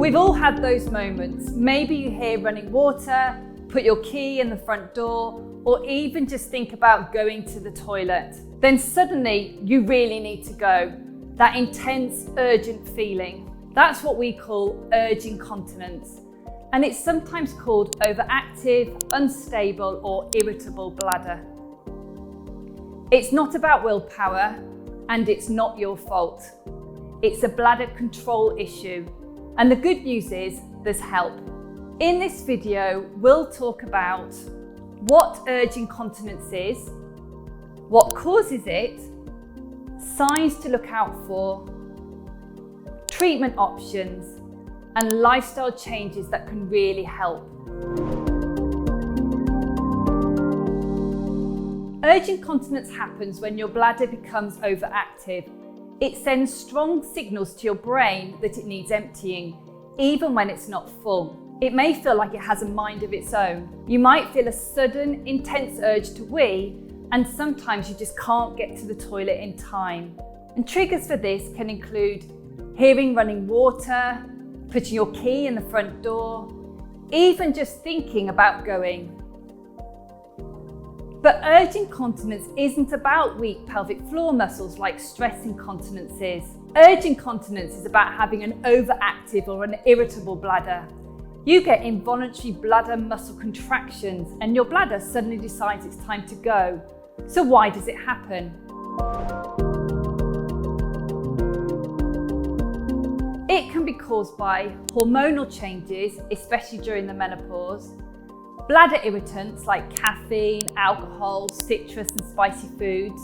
We've all had those moments. Maybe you hear running water, put your key in the front door, or even just think about going to the toilet. Then suddenly you really need to go. That intense, urgent feeling. That's what we call urge incontinence. And it's sometimes called overactive, unstable, or irritable bladder. It's not about willpower, and it's not your fault. It's a bladder control issue. And the good news is there's help. In this video, we'll talk about what urge incontinence is, what causes it, signs to look out for, treatment options, and lifestyle changes that can really help. Urge incontinence happens when your bladder becomes overactive. It sends strong signals to your brain that it needs emptying, even when it's not full. It may feel like it has a mind of its own. You might feel a sudden, intense urge to wee, and sometimes you just can't get to the toilet in time. And triggers for this can include hearing running water, putting your key in the front door, even just thinking about going. But urge incontinence isn't about weak pelvic floor muscles like stress incontinence is. Urge incontinence is about having an overactive or an irritable bladder. You get involuntary bladder muscle contractions and your bladder suddenly decides it's time to go. So why does it happen? It can be caused by hormonal changes, especially during the menopause, bladder irritants like caffeine, alcohol, citrus and spicy foods,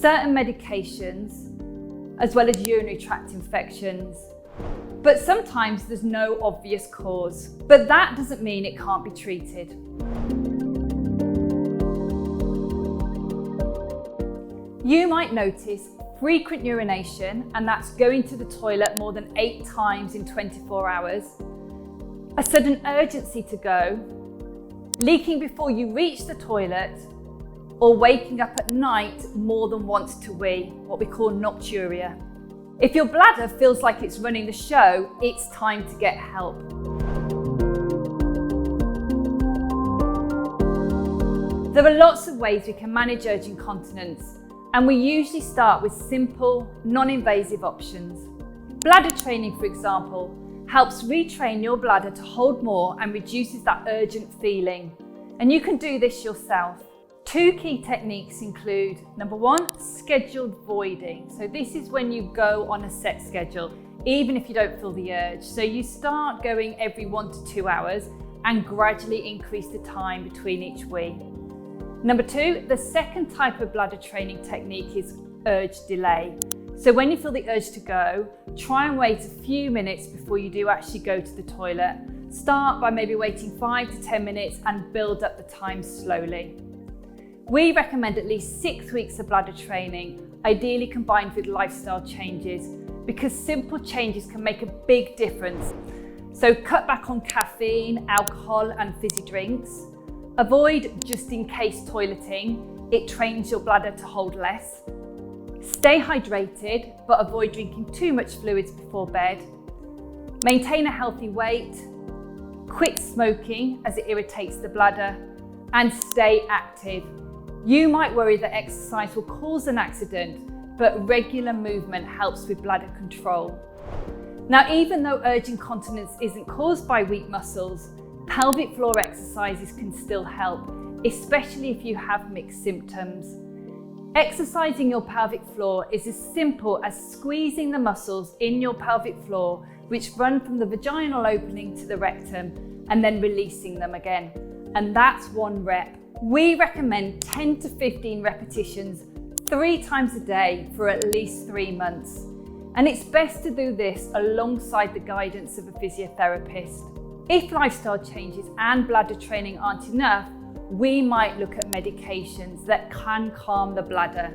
certain medications, as well as urinary tract infections. But sometimes there's no obvious cause, but that doesn't mean it can't be treated. You might notice frequent urination, and that's going to the toilet more than 8 times in 24 hours, a sudden urgency to go, leaking before you reach the toilet, or waking up at night more than once to wee, what we call nocturia. If your bladder feels like it's running the show, it's time to get help. There are lots of ways we can manage urge incontinence, and we usually start with simple, non-invasive options. Bladder training, for example, helps retrain your bladder to hold more and reduces that urgent feeling. And you can do this yourself. 2 key techniques include, number 1, scheduled voiding. So this is when you go on a set schedule, even if you don't feel the urge. So you start going every 1 to 2 hours and gradually increase the time between each wee. Number 2, the second type of bladder training technique is urge delay. So when you feel the urge to go, try and wait a few minutes before you do actually go to the toilet. Start by maybe waiting 5 to 10 minutes and build up the time slowly. We recommend at least 6 weeks of bladder training, ideally combined with lifestyle changes, because simple changes can make a big difference. So cut back on caffeine, alcohol and fizzy drinks. Avoid just in case toileting. It trains your bladder to hold less. Stay hydrated, but avoid drinking too much fluids before bed. Maintain a healthy weight. Quit smoking as it irritates the bladder. And stay active. You might worry that exercise will cause an accident, but regular movement helps with bladder control. Now, even though urge incontinence isn't caused by weak muscles, pelvic floor exercises can still help, especially if you have mixed symptoms. Exercising your pelvic floor is as simple as squeezing the muscles in your pelvic floor, which run from the vaginal opening to the rectum, and then releasing them again. And that's 1 rep. We recommend 10 to 15 repetitions 3 times a day for at least 3 months. And it's best to do this alongside the guidance of a physiotherapist. If lifestyle changes and bladder training aren't enough, we might look at medications that can calm the bladder.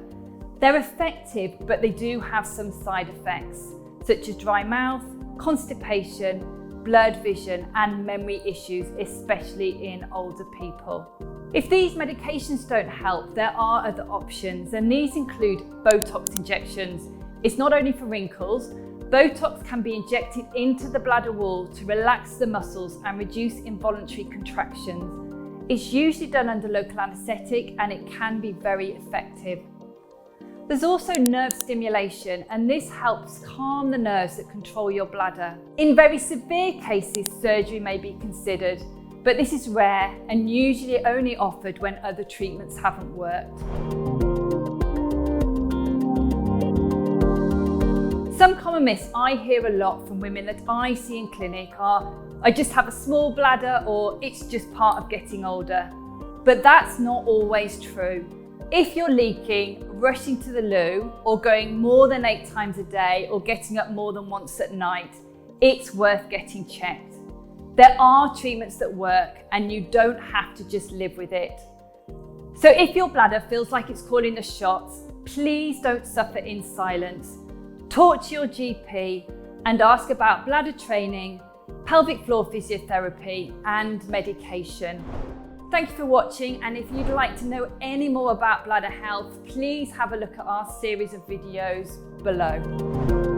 They're effective, but they do have some side effects, such as dry mouth, constipation, blurred vision, and memory issues, especially in older people. If these medications don't help, there are other options, and these include Botox injections. It's not only for wrinkles, Botox can be injected into the bladder wall to relax the muscles and reduce involuntary contractions. It's usually done under local anaesthetic and it can be very effective. There's also nerve stimulation, and this helps calm the nerves that control your bladder. In very severe cases, surgery may be considered, but this is rare and usually only offered when other treatments haven't worked. Some common myths I hear a lot from women that I see in clinic are, I just have a small bladder, or it's just part of getting older. But that's not always true. If you're leaking, rushing to the loo, or going more than 8 times a day, or getting up more than once at night, it's worth getting checked. There are treatments that work and you don't have to just live with it. So if your bladder feels like it's calling the shots, please don't suffer in silence. Talk to your GP and ask about bladder training, pelvic floor physiotherapy and medication. Thank you for watching, and if you'd like to know any more about bladder health, please have a look at our series of videos below.